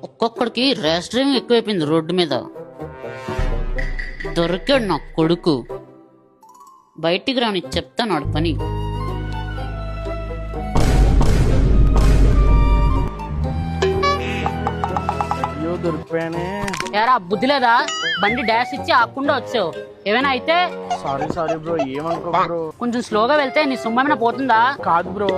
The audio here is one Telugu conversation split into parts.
ఒక్కొక్కడికి ర్యాష్ డ్రైవింగ్ ఎక్కువైపోయింది రోడ్డు మీద. దొరికాడు నా కొడుకు. బయటికి రాని చెప్తాను వాడి పని. దొరికిపోయానే. యారా బుద్ధి లేదా? బండి డాష్ ఇచ్చి ఆకుండా వచ్చావు. ఏమైనా అయితే? సారీ బ్రో, ఏమనుకో బ్రో. కొంచెం స్లోగా వెళ్తే నీ సొమ్మేమైనా పోతుందా? కాదు బ్రో,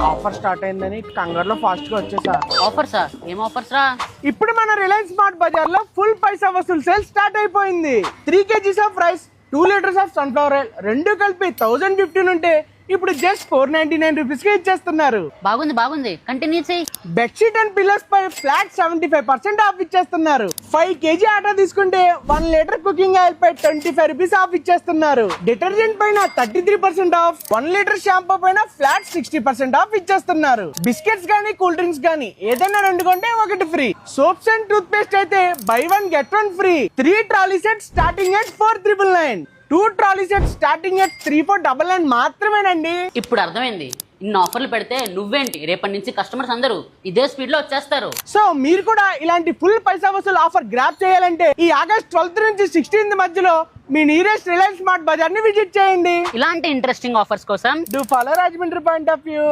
ఆఫర్ స్టార్ట్ అయిందని కంగారులో ఫాస్ట్ గా వచ్చేసా. ఆఫర్సా? ఏం ఆఫర్స్ రా? ఇప్పుడు మన రిలయన్స్ స్మార్ట్ బజార్ లో ఫుల్ పైసా వసూలు సేల్ స్టార్ట్ అయిపోయింది. 3 kgs of rice, 2 litres of sunflower oil రెండు కలిపి 1015 ఉంటే ఇప్పుడు జస్ట్ 499 రూపీస్ కి ఇచ్చేస్తున్నారు. బాగుంది, కంటిన్యూ చెయ్యి. బెడ్షీట్ అండ్ పిల్లర్స్ పై ఫ్లాట్ 75% ఆఫ్ ఇచ్చేస్తున్నారు. 5 kg ఆటా తీసుకుంటే 1 లీటర్ కుకింగ్ ఆయిల్ పై 25 రూపీస్ ఆఫ్ ఇచ్చేస్తున్నారు. డిటర్జెంట్ పైన 33% ఆఫ్, 1 లీటర్ షాంపూ పైన ఫ్లాట్ 60% ఆఫ్ ఇచ్చేస్తున్నారు. బిస్కెట్స్ గానీ కూల్ డ్రింక్స్ గానీ ఏదైనా 2 కొంటే 1 free. Soaps and toothpaste అయితే buy 1 get 1 free. 3 trolley set starting at 4999. 2 trolley set starting at 3499 మాత్రమేనండి. ఇప్పుడు అర్థమైంది. ఇన్ని ఆఫర్లు పెడితే నువ్వేంటి, రేపటి నుంచి కస్టమర్స్ అందరూ ఇదే స్పీడ్ లో వచ్చేస్తారు. సో మీరు కూడా ఇలాంటి ఫుల్ పైసా వసూలు ఆఫర్ గ్రాప్ చేయాలంటే ఈ ఆగస్ట్ 12th నుంచి 16th మధ్యలో మీ నియరెస్ట్ రిలయన్స్ స్మార్ట్ బజార్ ని విజిట్ చేయండి. ఇలాంటి ఇంట్రెస్టింగ్ ఆఫర్స్ కోసం do follow Rajahmundry point of view.